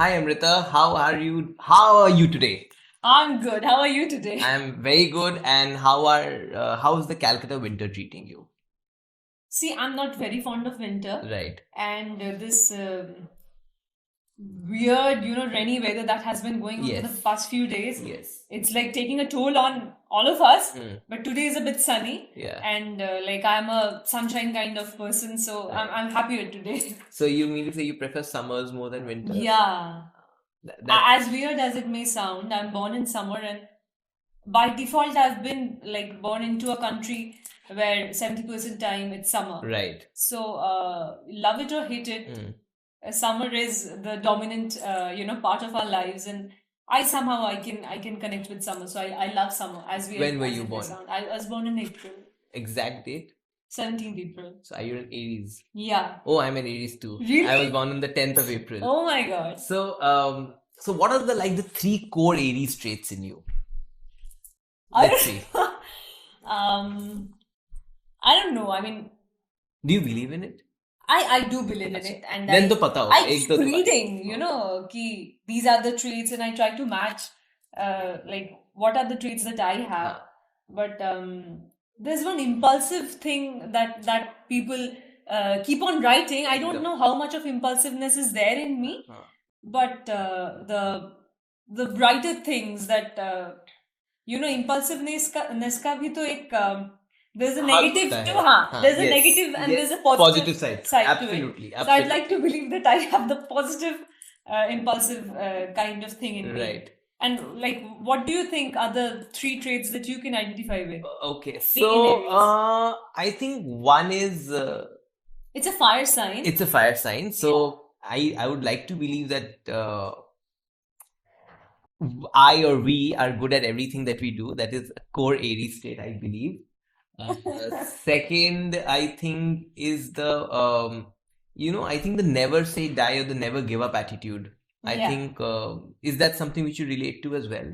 Hi Amrita, how are you? How are you today? I'm good. How are you today? I'm very good. And how's the Calcutta winter treating you? See, I'm not very fond of winter, Right. and this weird, rainy weather that has been going on for the Yes. past few days. Yes. It's like taking a toll on all of us. Hmm. But today is a bit sunny, Yeah. and like I'm a sunshine kind of person, so I'm happier today. So you mean to say you prefer summers more than winters? Yeah. That's As weird as it may sound, I'm born in summer, and by default, I've been like born into a country where 70% time it's summer. right. So, love it or hate it, Hmm. summer is the dominant, part of our lives, and I can connect with summer. So I love summer. As we When were as you it may born? sound. I was born in April, Exact date? 17th April. So are you an Aries? Yeah. Oh, I'm an Aries too. Really? I was born on the 10th of April. Oh my God. So what are the three core Aries traits in you? I Let's see. um, I don't know. I mean, Do you believe in it? I do believe in it, and Then तो पता होगा, I एक दो keep तो बात। reading, कि these are the traits, and I try to match, like what are the traits that I have. हाँ. But there's one impulsive thing that people keep on writing. I don't एकदम. know how much of impulsiveness is there in me, हाँ. but the brighter things that impulsiveness का भी तो एक there's a negative too, there's a yes, negative and yes. there's a positive side. to it. Absolutely, So I'd like to believe that I have the positive, impulsive kind of thing in me. Right. And like, what do you think are the three traits that you can identify with? Okay, Being in so Aries. I think one is It's a fire sign. it's a fire sign. So I would like to believe that I or we are good at everything that we do. That is a core Aries trait, I believe. Second, I think is I think the never say die or the never give up attitude. I Yeah. think is that something which you relate to as well?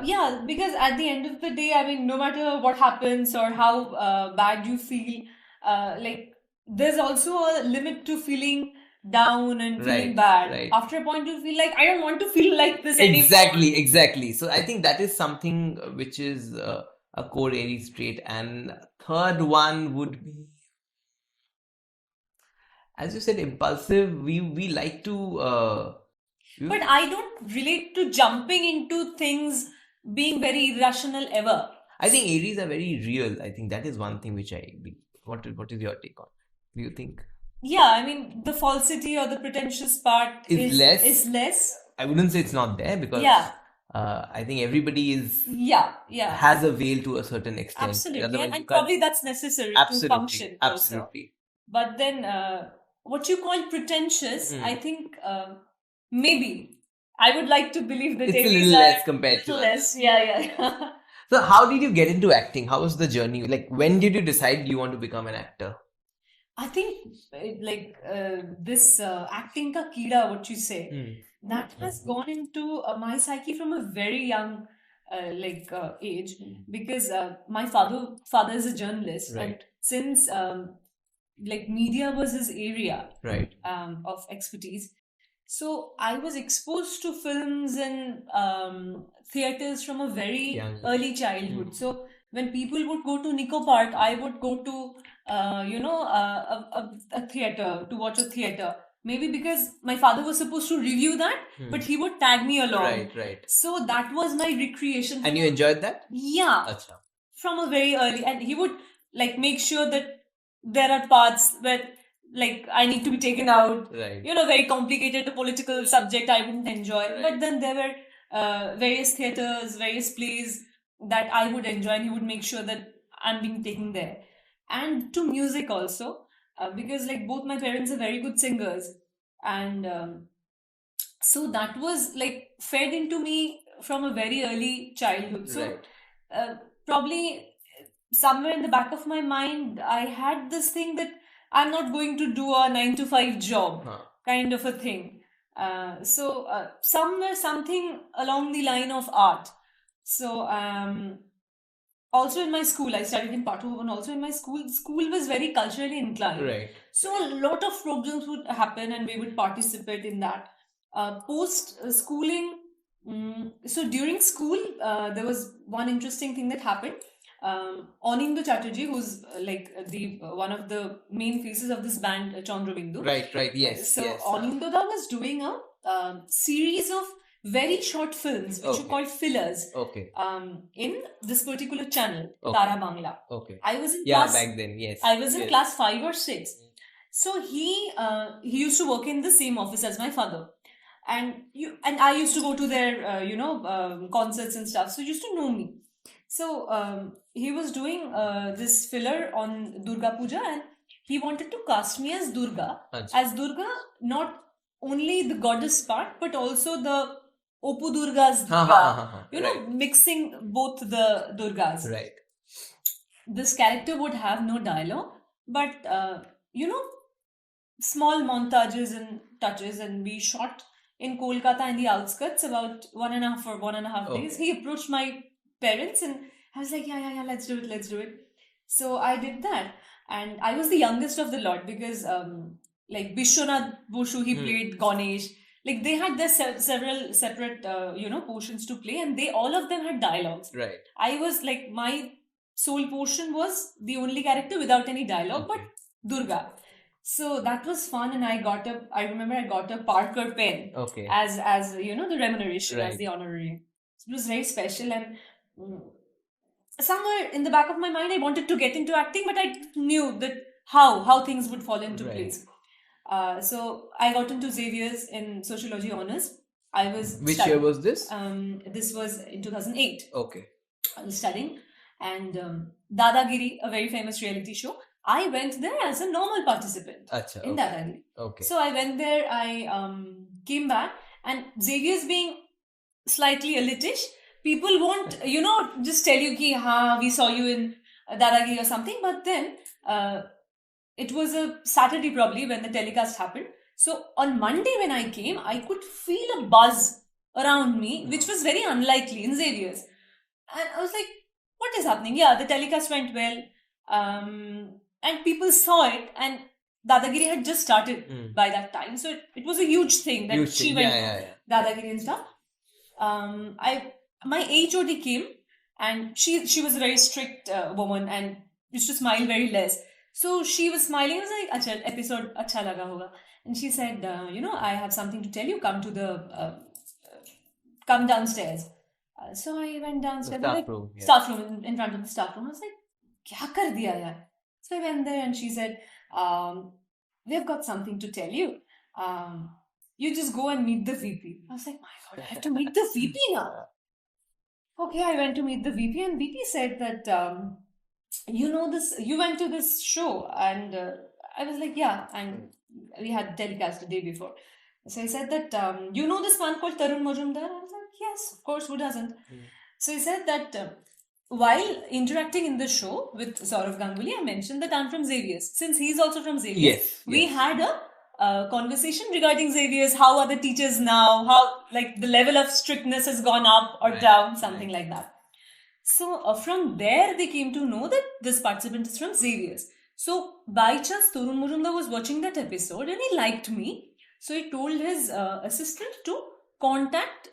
Yeah, because at the end of the day, I mean, no matter what happens or how bad you feel, like there's also a limit to feeling down and feeling Right, bad. right. After a point, you feel like I don't want to feel like this Exactly, anymore. exactly. So I think that is something which is a core Aries trait. And third one would be, as you said, impulsive. We like to. But I don't relate to jumping into things being very irrational ever. I think Aries are very real. I think that is one thing which I believe. What is your take on? Do you think Yeah, I mean, the falsity or the pretentious part is less? is less. I wouldn't say it's not there because Yeah. I think everybody is Yeah. has a veil to a certain extent. Absolutely. Otherwise And, you and can't- probably that's necessary absolutely, to function also. absolutely. But then what you call pretentious, I think maybe. I would like to believe that It's a Aries little are less compared to little less. Yeah. So how did you get into acting? How was the journey? Like when did you decide you want to become an actor? I think this acting ka keeda, what you say, that has gone into my psyche from a very young age, because my father is a journalist, and Right. since like media was his area Right. of expertise, so I was exposed to films and theaters from a very Young. early childhood. So when people would go to Nico Park, I would go to a theater to watch a theater. Maybe because my father was supposed to review that, but he would tag me along. Right. So that was my recreation. And you enjoyed that? Yeah, Acha. from a very early, and he would like make sure that there are parts where like I need to be taken out. Right. Very complicated political subject I wouldn't enjoy. But then there were various theaters, various plays that I would enjoy, and he would make sure that I'm being taken there. And to music also, because like both my parents are very good singers, and so that was like fed into me from a very early childhood. So Right. probably somewhere in the back of my mind, I had this thing that I'm not going to do a 9 to 5 job, kind of a thing. So somewhere something along the line of art. So also in my school, I studied in Patubhavan. Also in my school was very culturally inclined. Right. So a lot of programs would happen, and we would participate in that. Post schooling, so during school, there was one interesting thing that happened. Amrita Chattopadhyay, who's the one of the main faces of this band, Chandrabindu. Right, yes. So yes. Amrita was doing a series of very short films, which are called fillers. Okay. In this particular channel, Okay. Tara Bangla. Okay. I was in Yeah, class. back then, yes. I was in Yes. class 5 or 6. So he used to work in the same office as my father, and I used to go to their concerts and stuff. So he used to know me. So he was doing this filler on Durga Puja, and he wanted to cast me as Durga. Acha. As Durga, not only the goddess part, but also the Opu Durga's Durga. Right. Mixing both the Durgas. Right. This character would have no dialogue, but small montages and touches, and we shot in Kolkata in the outskirts about 1.5 days. He approached my parents and I was like, yeah, let's do it. So I did that, and I was the youngest of the lot because Vishwanath Boshu, he played Ganesh. Like they had their several separate portions to play, and all of them had dialogues. Right. I was like, my sole portion was the only character without any dialogue, but Durga. So that was fun, and I remember I got a Parker pen as the remuneration, as the honorary. So it was very special, and somewhere in the back of my mind I wanted to get into acting, but I knew that how things would fall into place. So I got into Xavier's in sociology honors. I was Which year was this? This was in 2008. Okay. I was studying, and Dadagiri, a very famous reality show, I went there as a normal participant in Dadagiri. Okay. So I went there, I came back, and Xavier's being slightly elitish, people won't, just tell you ki, we saw you in Dadagiri or something, but then it was a Saturday probably when the telecast happened. So on Monday when I came, I could feel a buzz around me, which was very unlikely in Xavier's. And I was like, what is happening? Yeah, the telecast went well. And people saw it, and Dadagiri had just started by that time. So it was a huge thing that she went Dadagiri and stuff. My HOD came, and she was a very strict woman and used to smile very less. So she was smiling. I was like, "Acha, episode acha laga hoga." And she said, I have something to tell you. Come downstairs. So I went downstairs. Staff room, in front of the staff room. I was like, "Kya kar diya yaar?" So I went there, and she said, "We've got something to tell you. You just go and meet the VP." I was like, "My God, I have to meet the VP now." Okay, I went to meet the VP, and VP said that, you went to this show, and I was like, yeah, and we had telecast the day before. So he said that, this man called Tarun Majumdar? I was like, yes, of course, who doesn't? So he said that while interacting in the show with Saurav Ganguly, I mentioned that I'm from Xavier's. Since he's also from Xavier's, we had a conversation regarding Xavier's, how are the teachers now, how the level of strictness has gone up or down, something like that. So from there, they came to know that this participant is from Xavier's. So by chance, Tarun Majumdar was watching that episode and he liked me. So he told his assistant to contact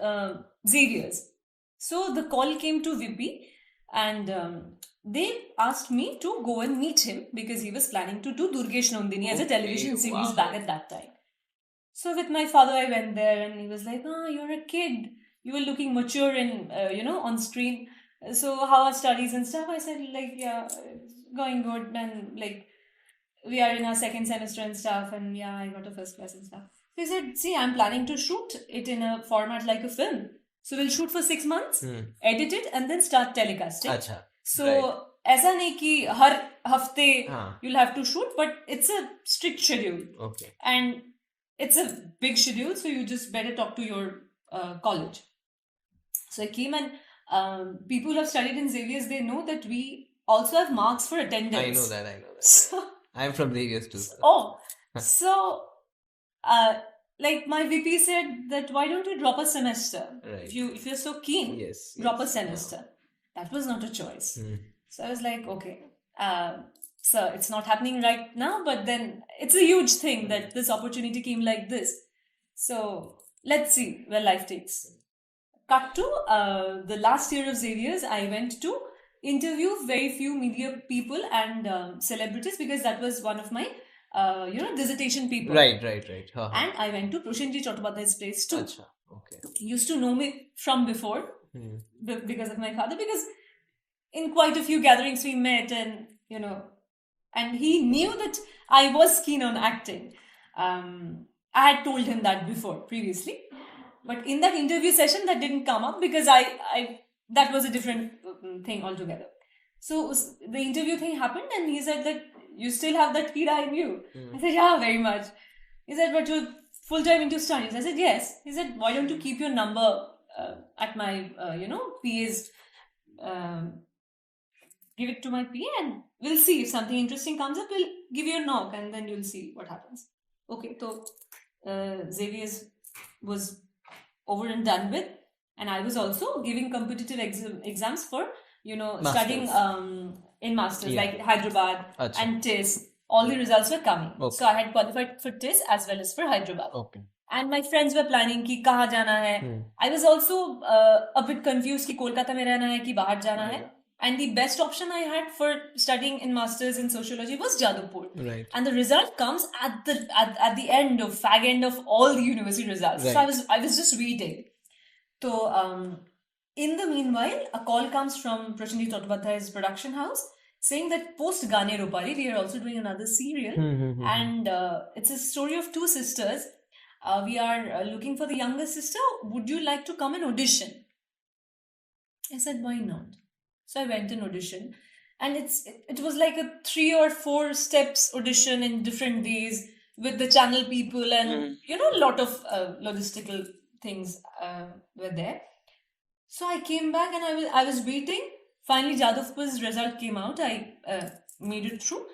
Xavier's. So the call came to VP, and they asked me to go and meet him because he was planning to do Durgesh Nandini as a television series back at that time. So with my father, I went there, and he was like, you're a kid. You were looking mature and, on screen. So how are studies and stuff? I said, yeah, going good, and we are in our second semester and stuff, and yeah, I got a first class and stuff. So he said, see, I'm planning to shoot it in a format like a film. So we'll shoot for 6 months, edit it, and then start telecasting. Achha. So ऐसा नहीं कि हर हफ्ते you'll have to shoot, but it's a strict schedule. Okay. And it's a big schedule, so you just better talk to your college. So I came, and people who have studied in Xavier's, they know that we also have marks for attendance. I know that. So, I'm from Xavier's too. So my VP said that, why don't you drop a semester? Right. If you're so keen, drop a semester. That was not a choice. So I was like, okay, so it's not happening right now, but then it's a huge thing that this opportunity came like this. So let's see where life takes. Cut to the last year of Xavier's, I went to interview very few media people and celebrities because that was one of my dissertation people. Right. And I went to Pragnajit Chattopadhyay's place too. Acha. Okay. He used to know me from before because of my father, because in quite a few gatherings we met, and and he knew that I was keen on acting. I had told him that before previously, but in that interview session that didn't come up because I that was a different thing altogether. So the interview thing happened, and he said that you still have that kira in you. I said, yeah, very much. He said, but you're full time into studies. I said, yes. He said, why don't you keep your number at my PA's, give it to my PA, and we'll see if something interesting comes up. We'll give you a knock, and then you'll see what happens. Okay, so Xavier's was over and done with, and I was also giving competitive exams for Masters. studying in masters, like Hyderabad and TIS. All the results were coming, so I had qualified for TIS as well as for Hyderabad. Okay. And my friends were planning कि कहाँ जाना है. I was also a bit confused कि कोलकाता में रहना है कि बाहर जाना है. And the best option I had for studying in masters in sociology was Jadavpur. Right. And the result comes at the end of fag end of all the university results. Right. So I was just waiting. So in the meanwhile, a call comes from Pragnajit Chattopadhyay's production house saying that post Gaane Rupari, we are also doing another serial, and it's a story of two sisters. We are looking for the younger sister. Would you like to come and audition? I said, why not? So I went and auditioned, and it was like a 3 or 4 steps audition in different days with the channel people, and a lot of logistical things were there. So I came back and I was waiting. Finally, Jadavpur's result came out. I made it through,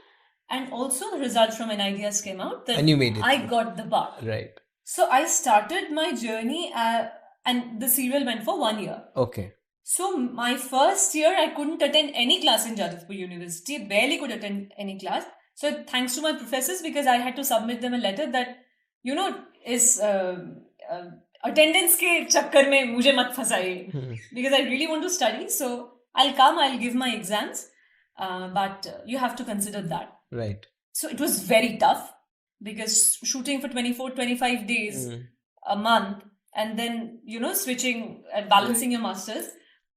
and also the result from NIDS came out. And you made it. I got the part. Right. So I started my journey, and the serial went for 1 year. Okay. So my first year, I couldn't attend any class in Jadavpur University. Barely could attend any class. So thanks to my professors, because I had to submit them a letter that, is attendance ke chakkar mein mujhe mat phasaye. Because I really want to study. So I'll come, I'll give my exams. But you have to consider that. Right. So it was very tough, because shooting for 24, 25 days, a month, and then, switching and balancing your masters.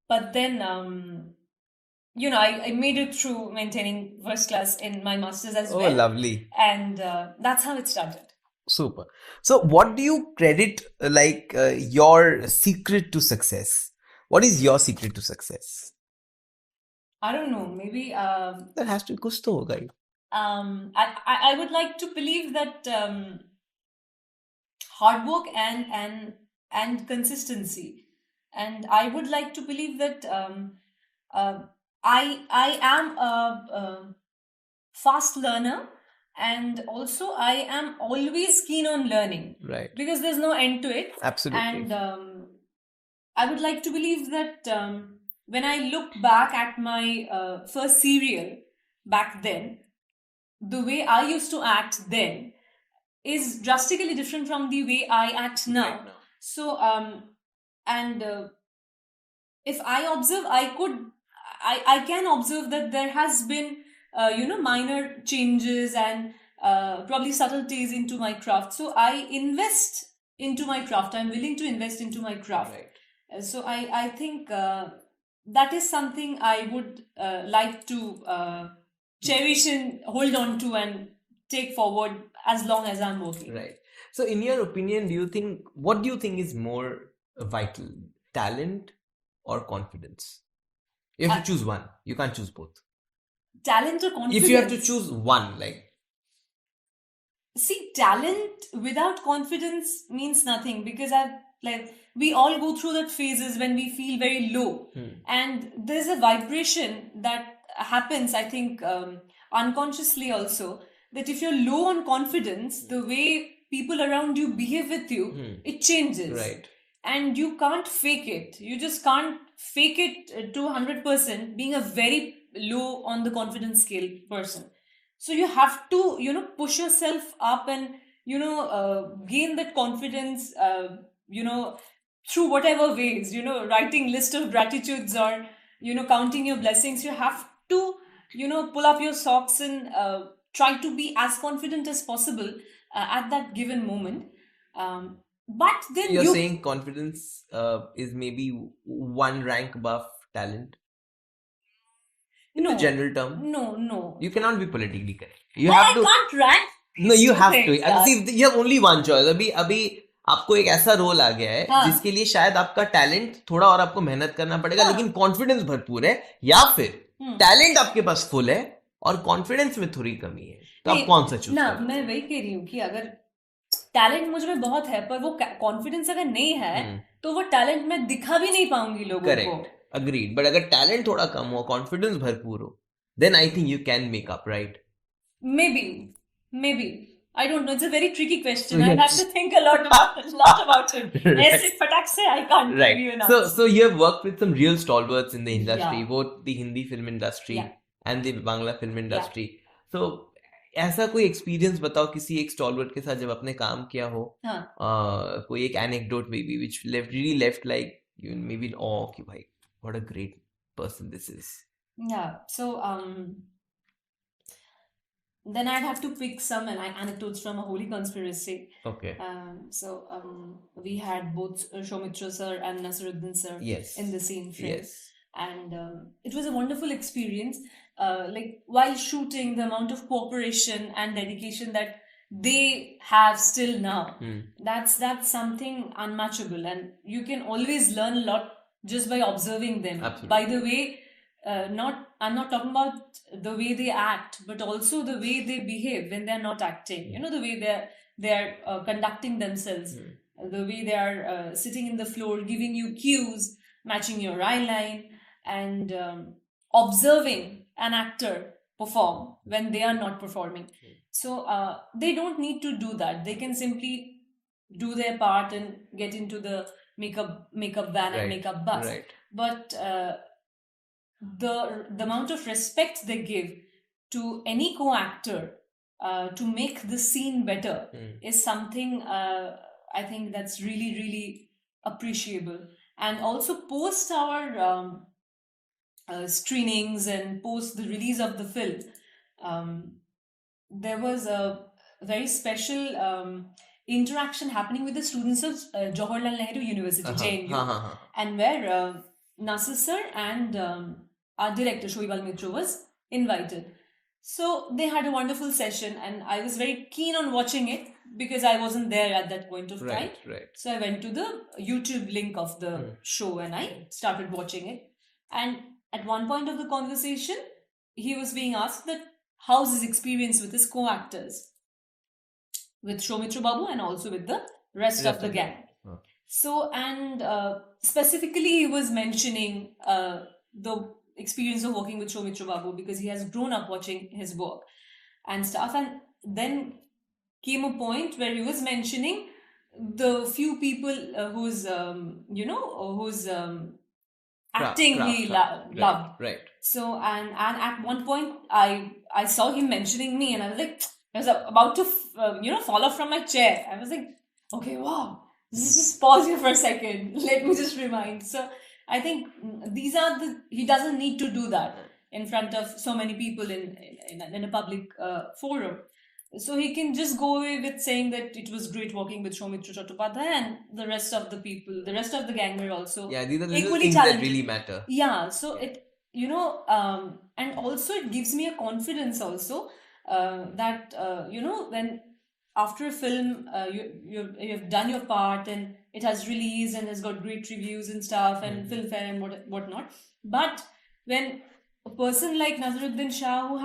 But then, I made it through maintaining first class in my masters as well. Oh, lovely. And that's how it started. Super. So what do you credit your secret to success? What is your secret to success? I don't know. Maybe... that has to be kuch to hoga. I would like to believe that hard work and consistency. And I would like to believe that I am a fast learner, and also I am always keen on learning. Right. Because there's no end to it. Absolutely. And I would like to believe that when I look back at my first serial back then, the way I used to act then is drastically different from the way I act now. Right now. So and if I observe, I can observe that there has been minor changes and probably subtleties into my craft. So I invest into my craft. I'm willing to invest into my craft. Right. So I think that is something I would like to cherish and hold on to and take forward as long as I'm working. Right. So in your opinion, what do you think is more vital? Talent or confidence? You have to choose one. You can't choose both. Talent or confidence? If you have to choose one, see, talent without confidence means nothing, because we all go through that phases when we feel very low. And there's a vibration that happens, I think, unconsciously also, that if you're low on confidence, the way people around you behave with you, it changes. Right. And you can't fake it. You just can't fake it to 100%, being a very low on the confidence scale person. So you have to, push yourself up and, gain that confidence through whatever ways, writing list of gratitudes or, counting your blessings. You have to, pull up your socks and try to be as confident as possible at that given moment. But then So you're saying confidence is maybe one rank above talent? In the general term? No. You cannot be politically correct. You I have to. can't rank. No, you have to. Yeah. See, you have only one choice. अभी आपको एक ऐसा role आ गया है हाँ. जिसके लिए शायद आपका टैलेंट थोड़ा और आपको मेहनत करना पड़ेगा, लेकिन कॉन्फिडेंस भरपूर है, या फिर टैलेंट आपके पास फुल है और कॉन्फिडेंस में थोड़ी कमी है, तो आप कौन सा चूज करेंगे? मैं वही कह रही हूँ कि अगर टैलेंट मुझ में बहुत है पर वो कॉन्फिडेंस अगर नहीं है तो वो टैलेंट मैं दिखा भी नहीं पाऊंगी लोगों को. Correct, agreed. बट अगर टैलेंट थोड़ा कम हो, कॉन्फिडेंस भरपूर हो, then I think you can make up, right? Maybe. I don't know. It's a very tricky question. I'd have to think a lot about it. ऐसे फटाक से I can't give you an answer. So you have worked with some real stalwarts in the industry, both the Hindi film industry and the Bangla film industry. So ऐसा कोई experience बताओ किसी एक stalwart के साथ जब आपने काम किया हो, कोई एक anecdote maybe which really left like you maybe in awe कि भाई what a great person this is. Yeah. So then I'd have to pick some anecdotes from a holy conspiracy. Okay. So we had both Soumitra sir and Naseeruddin sir in the same frame. Yes. And it was a wonderful experience. Like while shooting, the amount of cooperation and dedication that they have still now, that's something unmatchable, and you can always learn a lot just by observing them. Absolutely. By the way, I'm not talking about the way they act, but also the way they behave when they're not acting. The way they're conducting themselves, the way they are sitting in the floor, giving you cues, matching your eye line, and observing an actor perform when they are not performing. So they don't need to do that. They can simply do their part and get into the makeup van and makeup bus. Right. But the amount of respect they give to any co-actor to make the scene better is something I think that's really, really appreciable. And also post our screenings and post the release of the film, there was a very special interaction happening with the students of Jawaharlal Nehru University, JNU, and where Nasir sir and our director Shoaib Mitra was invited. So they had a wonderful session, and I was very keen on watching it because I wasn't there at that point of time. Right. So I went to the YouTube link of the show and I started watching it. And at one point of the conversation, he was being asked that how's his experience with his co-actors, with Soumitra Babu and also with the rest of the gang. So, and specifically he was mentioning the experience of working with Soumitra Babu because he has grown up watching his work and stuff. And then came a point where he was mentioning the few people whose acting he loved. Right. So, and at one point I saw him mentioning me, and I was like, I was about to fall off from my chair. I was like, okay, wow, just pause here for a second. Let me just remind. So I think these are he doesn't need to do that in front of so many people in a public forum. So he can just go away with saying that it was great working with Amrita Chattopadhyay, and the rest of the people, the rest of the gang were also these are the equally things talented. that really matter. Yeah, so it, and also it gives me a confidence also that, when after a film you've done your part and it has released and has got great reviews and stuff and Filmfare and whatnot. But when a person like Naseeruddin Shah, who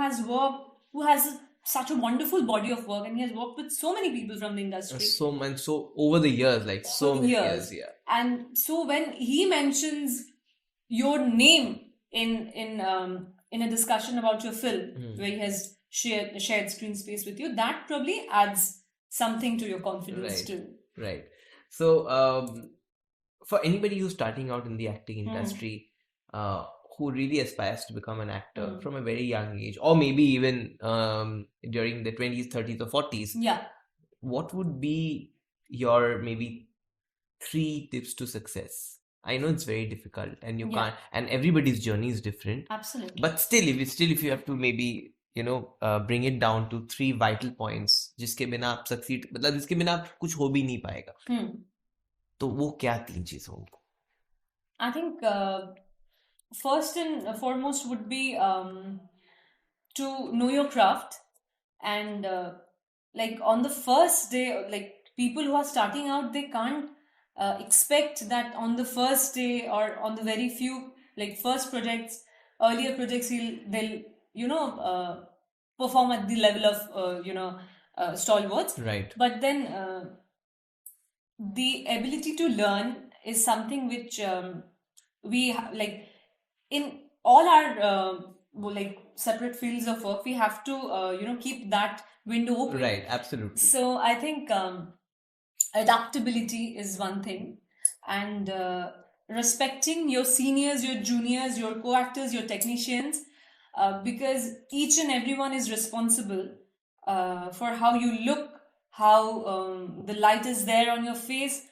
has such a wonderful body of work, and he has worked with so many people from the industry, so over the years, like so many years, yeah. And so when he mentions your name in a discussion about your film, where he has shared screen space with you, that probably adds something to your confidence too. Right. So for anybody who's starting out in the acting industry, who really aspires to become an actor from a very young age, or maybe even during the 20s, 30s or 40s, what would be your maybe 3 tips to success. I know it's very difficult and you Yeah. can't, and everybody's journey is different. Absolutely. But still, if you have to maybe, bring it down to 3 vital points, जिसके बिना आप succeed, मतलब जिसके बिना आप कुछ हो भी नहीं पाएगा. तो वो क्या 3 चीज होंगी? I think first and foremost would be to know your craft, and like on the first day, like people who are starting out, they can't expect that on the first day or on the very few like first projects, earlier projects, they'll perform at the level of stalwarts. Right. But then the ability to learn is something which like in all our like separate fields of work, we have to keep that window open. Right, absolutely. So I think adaptability is one thing, and respecting your seniors, your juniors, your co-actors, your technicians, because each and everyone is responsible for how you look, how the light is there on your face,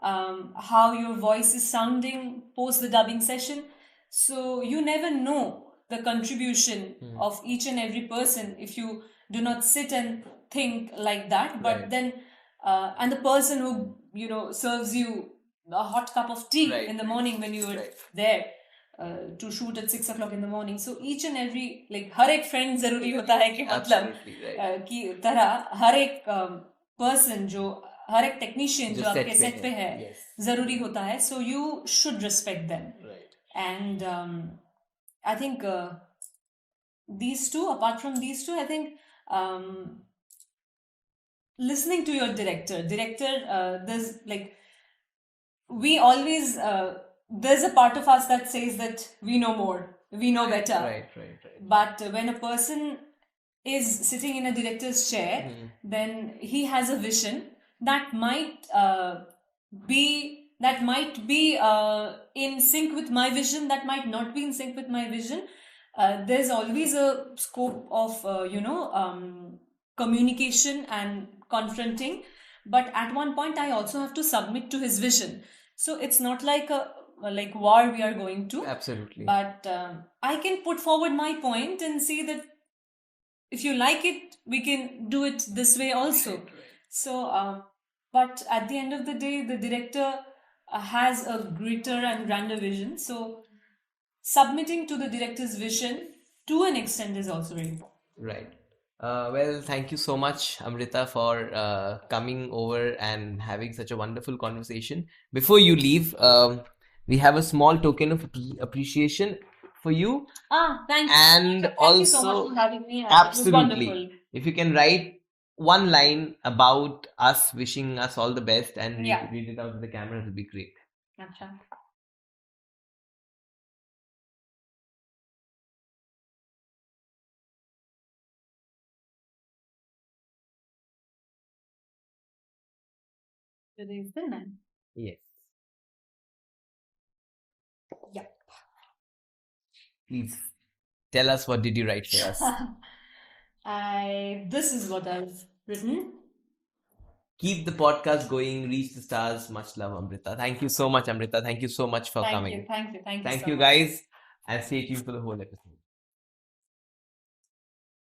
how your voice is sounding post the dubbing session. So you never know the contribution of each and every person if you do not sit and think like that. But Right. then and the person who serves you a hot cup of tea Right. in the morning when you were Right. there to shoot at 6 o'clock in the morning. So each and every, like हर एक friend जरूरी होता है कि मतलब Absolutely right. की तरह हर एक person जो हर एक technician जो आपके set पे है Yes. जरूरी होता है. So you should respect them. Right. And I think these two, apart from these two, I think listening to your director, there's like, we always there's a part of us that says that we know more, we know better. Right. But when a person is sitting in a director's chair, then he has a vision that might be in sync with my vision, that might not be in sync with my vision. There's always a scope of communication and confronting, but at one point I also have to submit to his vision. So it's not like a war we are going to. Absolutely. But I can put forward my point and see that if you like it, we can do it this way also. Right. So but at the end of the day, the director has a greater and grander vision. So submitting to the director's vision to an extent is also very important. Right. Well, thank you so much, Amrita, for coming over and having such a wonderful conversation. Before you leave, we have a small token of appreciation for you. Thank you. And thank also, you so much for having me. Absolutely. It was wonderful. If you can write one line about us, wishing us all the best, and read it out to the camera, it will be great. Achha. Today is the 9th. Yes. Yep. Please tell us, what did you write for us? This is what I've written. Keep the podcast going, reach the stars. Much love, Amrita. Thank you so much, Amrita. Thank you so much for coming. Thank you. Thank you, guys. And stay tuned for the whole episode.